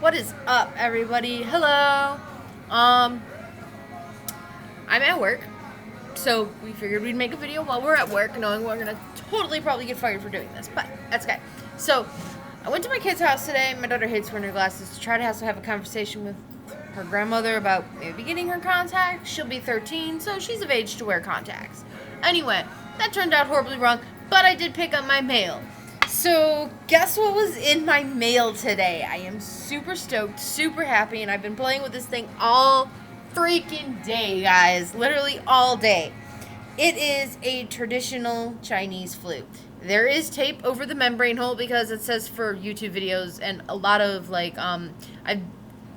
What is up, everybody? Hello. I'm at work, so we figured we'd make a video while we're at work, knowing we're gonna totally probably get fired for doing this, but that's okay. So, I went to my kid's house today. My daughter hates wearing her glasses to try to also have a conversation with her grandmother about maybe getting her contacts. She'll be 13, so she's of age to wear contacts. Anyway, that turned out horribly wrong, but I did pick up my mail. So, guess what was in my mail today? I am super stoked, super happy, and I've been playing with this thing all freaking day, guys. Literally all day. It is a traditional Chinese flute. There is tape over the membrane hole because it says for YouTube videos, and a lot of, I'm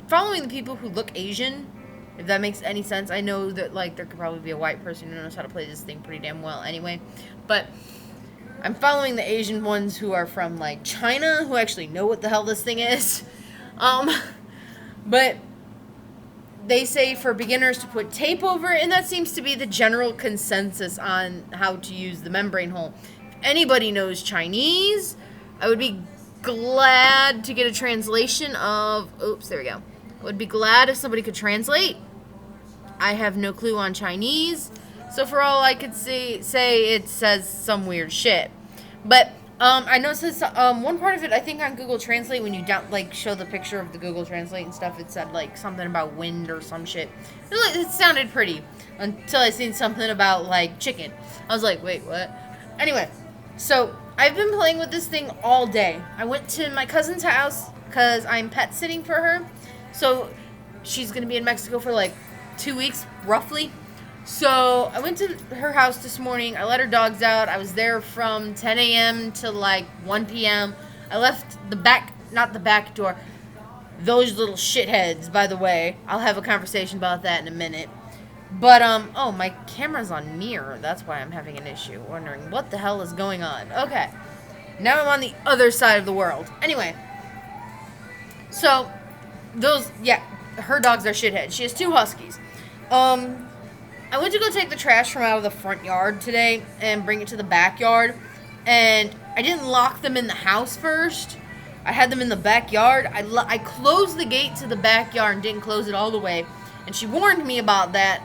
following the people who look Asian, if that makes any sense. I know that, there could probably be a white person who knows how to play this thing pretty damn well anyway, but I'm following the Asian ones who are from, China, who actually know what the hell this thing is. But they say for beginners to put tape over it, and that seems to be the general consensus on how to use the membrane hole. If anybody knows Chinese, I would be glad to get a translation of... Oops, there we go. I would be glad if somebody could translate. I have no clue on Chinese. So for all I could say it says some weird shit. But I noticed one part of it, I think on Google Translate, when you show the picture of the Google Translate and stuff, it said something about wind or some shit. It sounded pretty until I seen something about chicken. I was like, wait, what? Anyway, so I've been playing with this thing all day. I went to my cousin's house because I'm pet sitting for her. So she's going to be in Mexico for 2 weeks, roughly. So I went to her house this morning. I let her dogs out. I was there from 10 a.m. to 1 p.m. I left not the back door. Those little shitheads, by the way. I'll have a conversation about that in a minute. But, oh, my camera's on mirror. That's why I'm having an issue. Wondering what the hell is going on. Okay. Now I'm on the other side of the world. Anyway. So, her dogs are shitheads. She has 2 huskies. I went to go take the trash from out of the front yard today and bring it to the backyard, and I didn't lock them in the house first. I had them in the backyard. I closed the gate to the backyard and didn't close it all the way, and she warned me about that.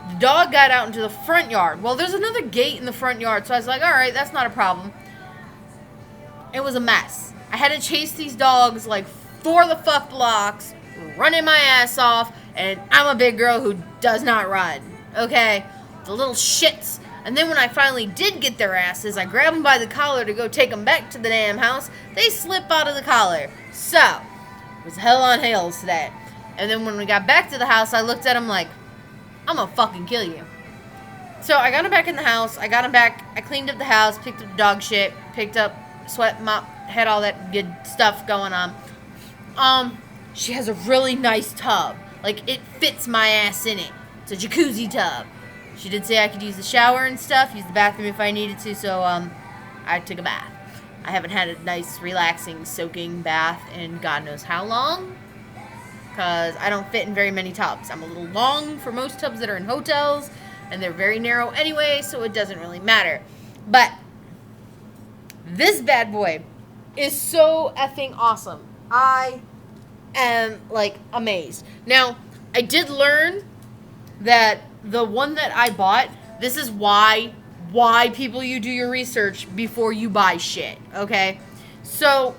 The dog got out into the front yard. Well, there's another gate in the front yard, so I was like, alright, that's not a problem. It was a mess. I had to chase these dogs 4 the fuck blocks, running my ass off, and I'm a big girl who does not run. Okay, the little shits. And then when I finally did get their asses, I grabbed them by the collar to go take them back to the damn house. They slip out of the collar. So, it was hell on heels today. And then when we got back to the house, I looked at them like, I'm gonna fucking kill you. So I got them back in the house. I got them back. I cleaned up the house, picked up the dog shit, picked up sweat mop, had all that good stuff going on. She has a really nice tub. It fits my ass in it. It's a jacuzzi tub. She did say I could use the shower and stuff, use the bathroom if I needed to, so, I took a bath. I haven't had a nice, relaxing, soaking bath in God knows how long, because I don't fit in very many tubs. I'm a little long for most tubs that are in hotels, and they're very narrow anyway, so it doesn't really matter. But this bad boy is so effing awesome. I am, amazed. Now, I did learn that the one that I bought, this is why people, you do your research before you buy shit, okay? So,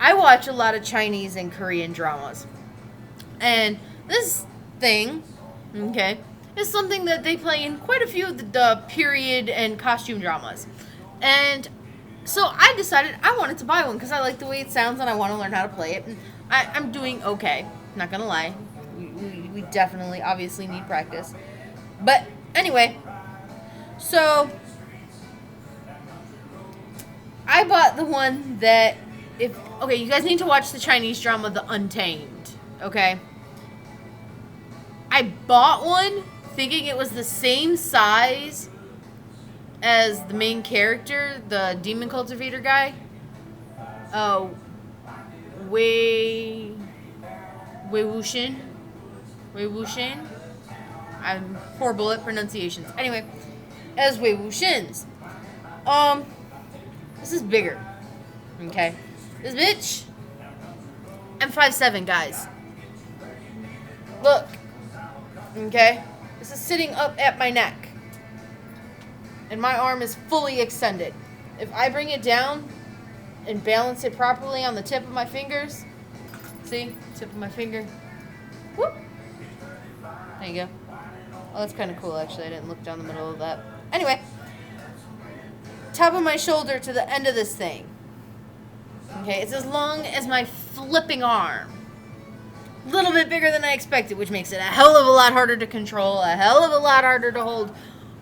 I watch a lot of Chinese and Korean dramas. And this thing, okay, is something that they play in quite a few of the period and costume dramas. And so I decided I wanted to buy one because I like the way it sounds and I want to learn how to play it. And I'm doing okay, not gonna lie. We definitely, obviously need practice. But anyway, so I bought the one that, you guys need to watch the Chinese drama, The Untamed, okay? I bought one thinking it was the same size as the main character, the demon cultivator guy. Wei Wuxian. I'm horrible at pronunciations. Anyway, as Wei Wuxian's. This is bigger. Okay. This bitch I'm 5'7", guys. Look. Okay? This is sitting up at my neck. And my arm is fully extended. If I bring it down and balance it properly on the tip of my fingers, see? Tip of my finger. Whoop. There you go. Oh, that's kind of cool, actually. I didn't look down the middle of that. Anyway. Top of my shoulder to the end of this thing. Okay, it's as long as my flipping arm. A little bit bigger than I expected, which makes it a hell of a lot harder to control, a hell of a lot harder to hold,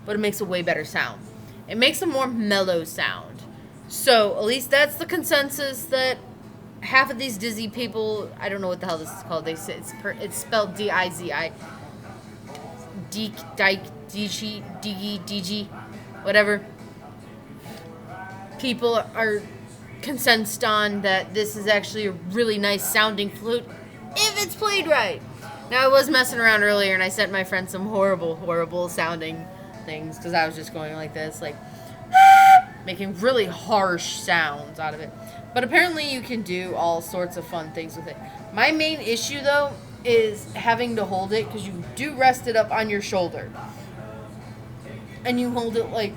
but it makes a way better sound. It makes a more mellow sound. So, at least that's the consensus that half of these Dizzy people, I don't know what the hell this is called, they say it's spelled D-I-Z-I. D-G, whatever. People are consensus on that this is actually a really nice sounding flute if it's played right. Now, I was messing around earlier and I sent my friend some horrible, horrible sounding things because I was just going like this, like making really harsh sounds out of it. But apparently you can do all sorts of fun things with it. My main issue, though, is having to hold it because you do rest it up on your shoulder. And you hold it like...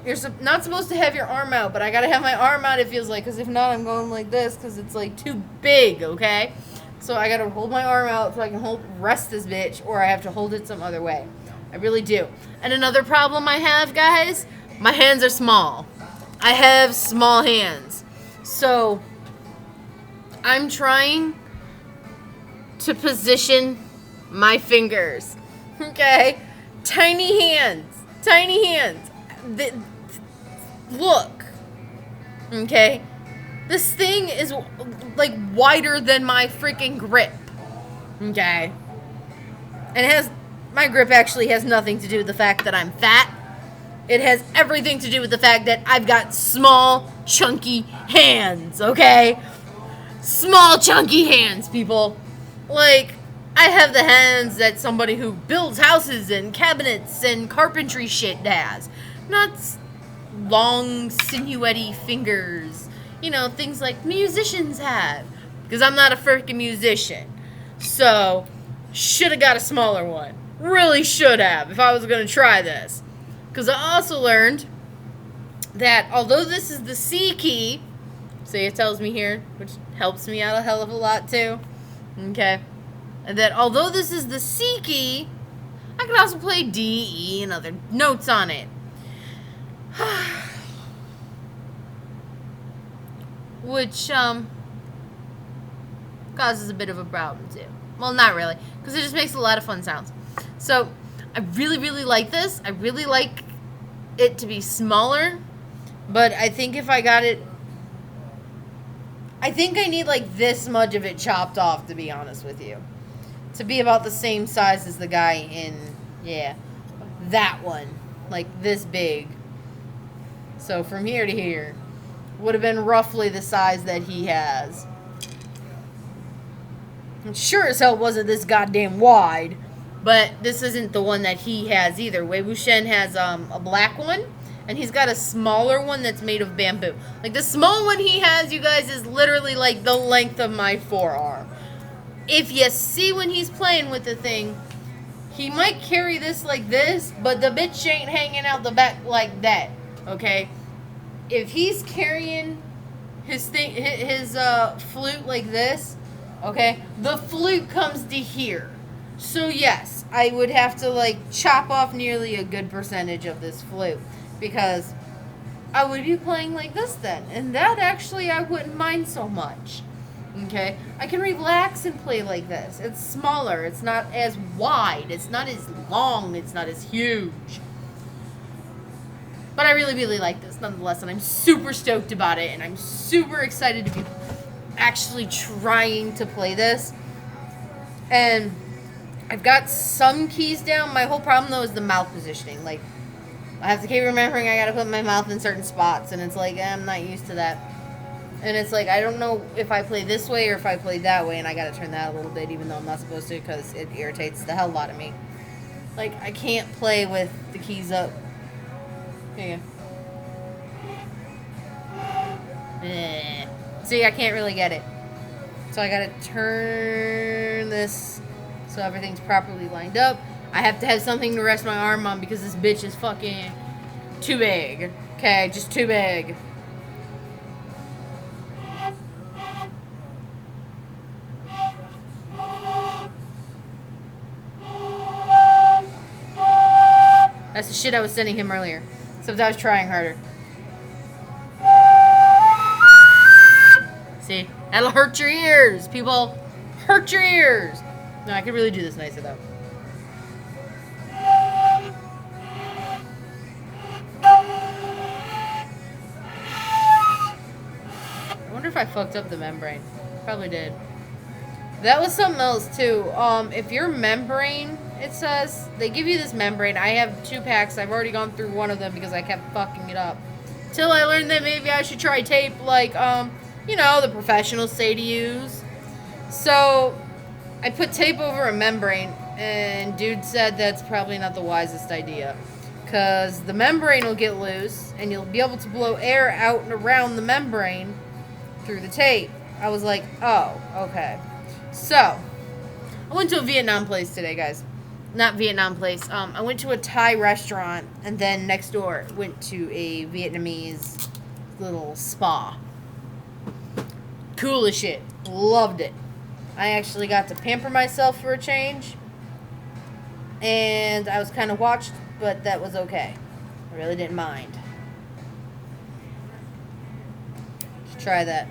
You're not supposed to have your arm out, but I gotta have my arm out, it feels like, because if not, I'm going like this, because it's, like, too big, okay? So I gotta hold my arm out so I can rest this bitch, or I have to hold it some other way. I really do. And another problem I have, guys, my hands are small. I have small hands. So, I'm trying to position my fingers, okay? Tiny hands. Tiny hands. Look, okay, this thing is like wider than my freaking grip, okay, and my grip actually has nothing to do with the fact that I'm fat. It has everything to do with the fact that I've got small, chunky hands, okay, small, chunky hands, people. Like, I have the hands that somebody who builds houses and cabinets and carpentry shit has. Not long, sinewy fingers. You know, things like musicians have. Because I'm not a freaking musician. So, should have got a smaller one. Really should have if I was going to try this. Because I also learned that although this is the C key, see, it tells me here, which helps me out a hell of a lot too. Okay. And that although this is the C key, I can also play D, E, and other notes on it. Which, causes a bit of a problem, too. Well, not really, because it just makes a lot of fun sounds. So, I really, really like this. I really like it to be smaller, but I think if I got it... I think I need, like, this much of it chopped off, to be honest with you. To be about the same size as the guy in, yeah, that one. Like, this big. So from here to here would have been roughly the size that he has. And sure as hell wasn't this goddamn wide, but this isn't the one that he has either. Wei Wuxian has a black one, and he's got a smaller one that's made of bamboo. Like, the small one he has, you guys, is literally like the length of my forearm. If you see when he's playing with the thing, he might carry this like this, but the bitch ain't hanging out the back like that. Okay, if he's carrying his thing, his flute like this, okay, the flute comes to here. So yes, I would have to like chop off nearly a good percentage of this flute because I would be playing like this then, and that actually I wouldn't mind so much. Okay, I can relax and play like this. It's smaller. It's not as wide. It's not as long. It's not as huge. But I really, really like this nonetheless, and I'm super stoked about it, and I'm super excited to be actually trying to play this. And I've got some keys down. My whole problem, though, is the mouth positioning. Like, I have to keep remembering I gotta put my mouth in certain spots, and it's like, I'm not used to that. And it's like, I don't know if I play this way or if I play that way, and I gotta turn that a little bit, even though I'm not supposed to, because it irritates the hell out of me. Like, I can't play with the keys up. Here you go. See, I can't really get it. So I gotta turn this so everything's properly lined up. I have to have something to rest my arm on because this bitch is fucking too big. Okay, just too big. That's the shit I was sending him earlier. Except I was trying harder. See? That'll hurt your ears, people. Hurt your ears. No, I could really do this nicer, though. I wonder if I fucked up the membrane. Probably did. That was something else, too. If your membrane... It says, they give you this membrane. I have 2 packs. I've already gone through one of them because I kept fucking it up. Till I learned that maybe I should try tape like, you know, the professionals say to use. So, I put tape over a membrane, and dude said that's probably not the wisest idea. Because the membrane will get loose, and you'll be able to blow air out and around the membrane through the tape. I was like, oh, okay. So, I went to a Vietnam place today, guys. Not Vietnam place. I went to a Thai restaurant, and then next door went to a Vietnamese little spa. Cool as shit. Loved it. I actually got to pamper myself for a change, and I was kind of watched, but that was okay. I really didn't mind. Let's try that.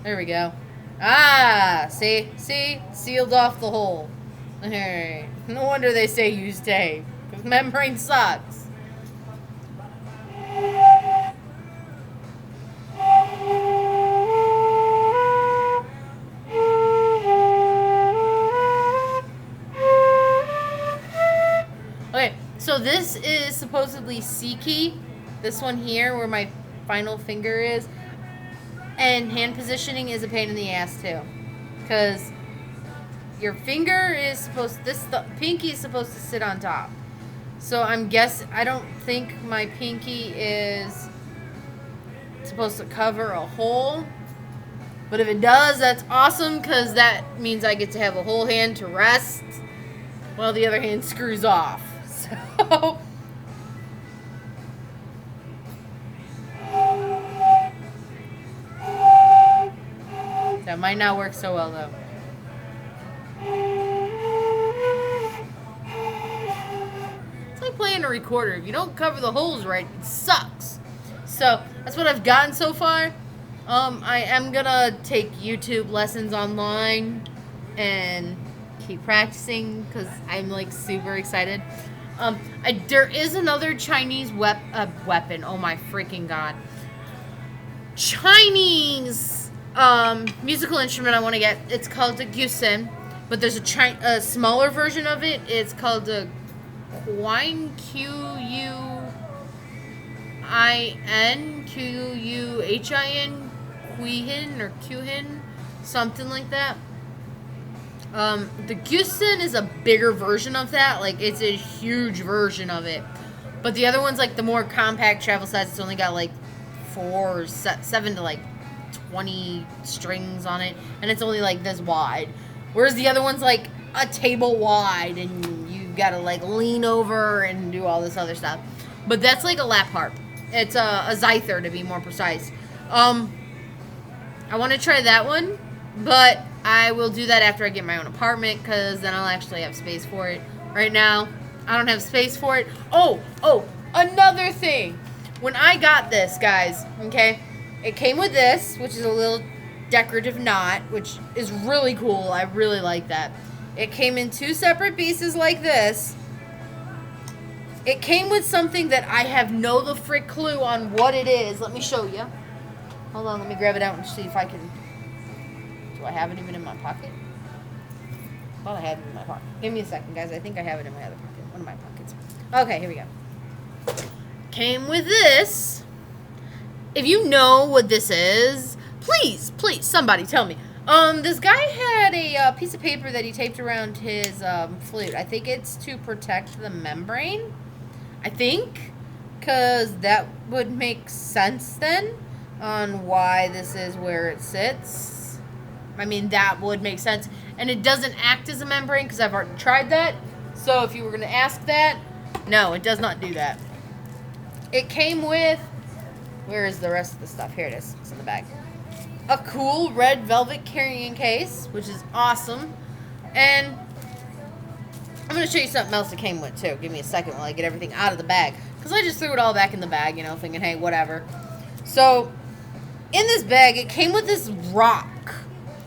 There we go. Ah, see? Sealed off the hole. Alright. No wonder they say use tape. Because membrane sucks. Okay, so this is supposedly C key. This one here where my final finger is. And hand positioning is a pain in the ass too. Because your finger is supposed, the pinky is supposed to sit on top. So I don't think my pinky is supposed to cover a hole. But if it does, that's awesome because that means I get to have a whole hand to rest while the other hand screws off. So that might not work so well though. It's like playing a recorder. If you don't cover the holes right, it sucks. So that's what I've gotten so far. I am gonna take YouTube lessons online and keep practicing because I'm like super excited. There is another Chinese weapon. Oh my freaking god! Chinese musical instrument I want to get. It's called a gusin, but there's a smaller version of it. It's called a Quine, Quuhin, Quehin or Quhin, something like that. The gusin is a bigger version of that. Like, it's a huge version of it. But the other one's, like, the more compact travel size. It's only got, like, 7 to, like, 20 strings on it. And it's only, like, this wide. Whereas the other one's, like, a table wide. And you gotta, like, lean over and do all this other stuff. But that's, like, a lap harp. It's a zither, to be more precise. I want to try that one. But I will do that after I get my own apartment, because then I'll actually have space for it. Right now, I don't have space for it. Oh, another thing. When I got this, guys, okay, it came with this, which is a little decorative knot, which is really cool. I really like that. It came in 2 separate pieces like this. It came with something that I have no the frick clue on what it is. Let me show you. Hold on, let me grab it out and see if I can... Do I have it even in my pocket? I thought I had it in my pocket. Give me a second, guys. I think I have it in my other pocket. One of my pockets. Okay, here we go. Came with this. If you know what this is, please, somebody tell me. This guy had a piece of paper that he taped around his flute. I think it's to protect the membrane. I think. Because that would make sense then on why this is where it sits. I mean, that would make sense. And it doesn't act as a membrane because I've already tried that. So if you were going to ask that, no, it does not do that. It came with, where is the rest of the stuff? Here it is. It's in the bag. A cool red velvet carrying case, which is awesome. And I'm going to show you something else it came with, too. Give me a second while I get everything out of the bag. Because I just threw it all back in the bag, you know, thinking, hey, whatever. So, in this bag, it came with this rock.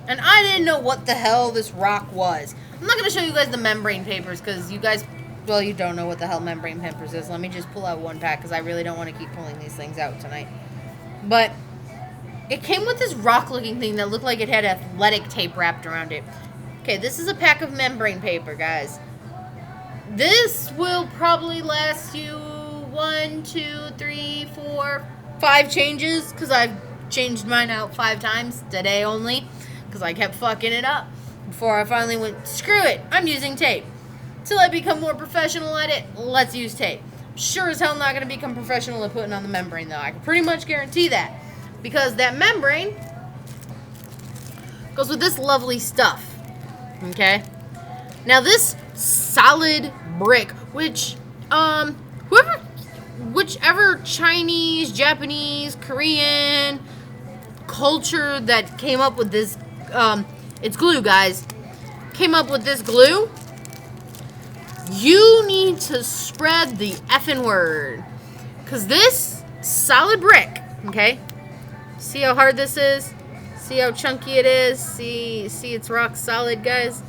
And I didn't know what the hell this rock was. I'm not going to show you guys the membrane papers because you guys, well, you don't know what the hell membrane papers is. Let me just pull out one pack because I really don't want to keep pulling these things out tonight. But it came with this rock-looking thing that looked like it had athletic tape wrapped around it. Okay, this is a pack of membrane paper, guys. This will probably last you 1, 2, 3, 4, 5 changes because I've changed mine out 5 times today only because I kept fucking it up before I finally went, screw it, I'm using tape. Till I become more professional at it, let's use tape. Sure as hell not going to become professional at putting on the membrane though. I can pretty much guarantee that because that membrane goes with this lovely stuff. Okay? Now this solid brick, which, whichever Chinese, Japanese, Korean culture that came up with this, it's glue, guys, came up with this glue, you need to spread the effing word. Because this solid brick, okay, see how hard this is? See how chunky it is? See it's rock solid, guys?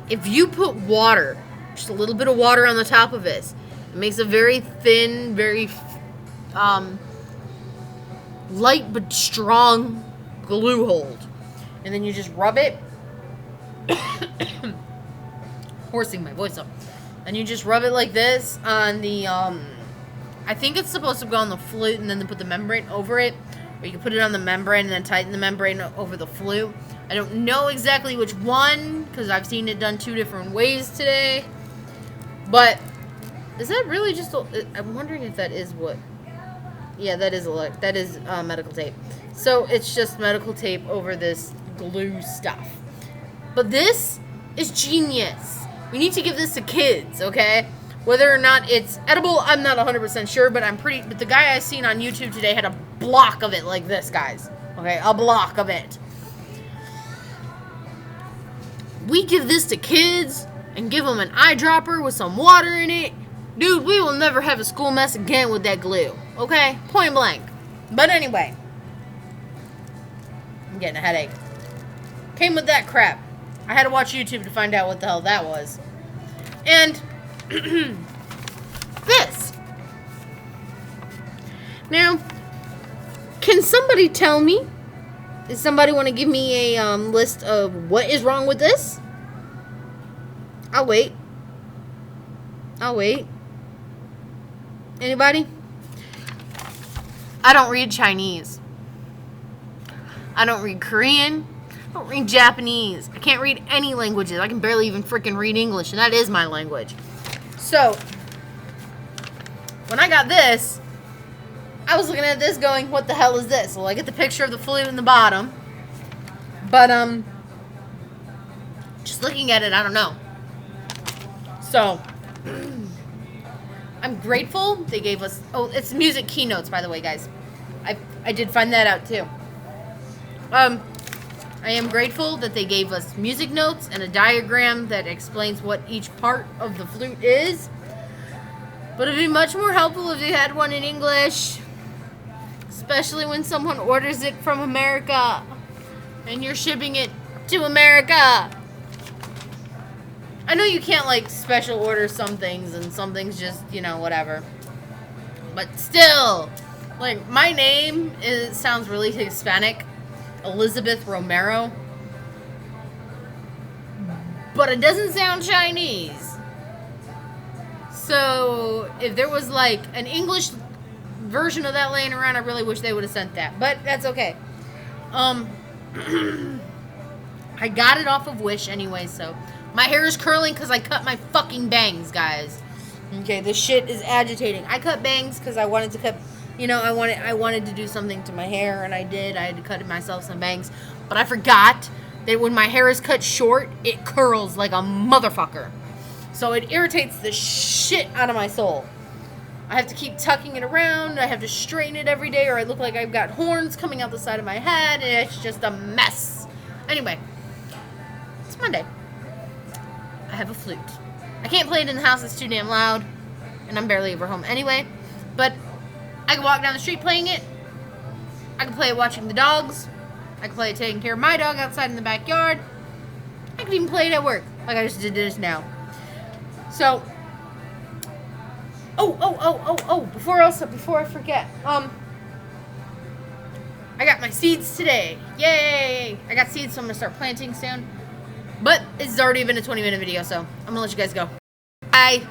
If you put water, just a little bit of water on the top of this, it makes a very thin, very light but strong glue hold. And then you just rub it. Horsing my voice up. And you just rub it like this on the, I think it's supposed to go on the flute and then they put the membrane over it. Or you can put it on the membrane and then tighten the membrane over the flute. I don't know exactly which one, because I've seen it done 2 different ways today. But, is that really just, I'm wondering if that is what, yeah, that is medical tape. So, it's just medical tape over this glue stuff. But this is genius. We need to give this to kids, okay? Whether or not it's edible, I'm not 100% sure, but but the guy I seen on YouTube today had a block of it like this, guys. Okay, a block of it. We give this to kids and give them an eyedropper with some water in it. Dude, we will never have a school mess again with that glue. Okay? Point blank. But anyway. I'm getting a headache. Came with that crap. I had to watch YouTube to find out what the hell that was. And this. Now, can somebody tell me? Does somebody want to give me a list of what is wrong with this? I'll wait. Anybody? I don't read Chinese. I don't read Korean. I don't read Japanese. I can't read any languages. I can barely even freaking read English, and that is my language. So, when I got this, I was looking at this going, what the hell is this? Well, I get the picture of the flute in the bottom. But, just looking at it, I don't know. So, I'm grateful they gave us, oh, it's music keynotes, by the way, guys. I did find that out, too. I am grateful that they gave us music notes and a diagram that explains what each part of the flute is. But it'd be much more helpful if they had one in English. Especially when someone orders it from America and you're shipping it to America. I know you can't, like, special order some things and some things just, you know, whatever. But still, like, my name sounds really Hispanic. Elizabeth Romero. But it doesn't sound Chinese. So, if there was, like, an English version of that laying around, I really wish they would have sent that. But that's okay. I got it off of Wish anyway, so. My hair is curling because I cut my fucking bangs, guys. Okay, this shit is agitating. I cut bangs because I wanted to cut, you know, I wanted to do something to my hair, and I did. I had to cut myself some bangs. But I forgot that when my hair is cut short, it curls like a motherfucker. So it irritates the shit out of my soul. I have to keep tucking it around. I have to straighten it every day or I look like I've got horns coming out the side of my head. And it's just a mess. Anyway, it's Monday. I have a flute. I can't play it in the house. It's too damn loud. And I'm barely ever home anyway. But I can walk down the street playing it. I can play it watching the dogs. I can play it taking care of my dog outside in the backyard. I can even play it at work, like I just did this now. So, before I forget, I got my seeds today. Yay! I got seeds, so I'm gonna start planting soon. But it's already been a 20-minute video, so I'm gonna let you guys go. Bye.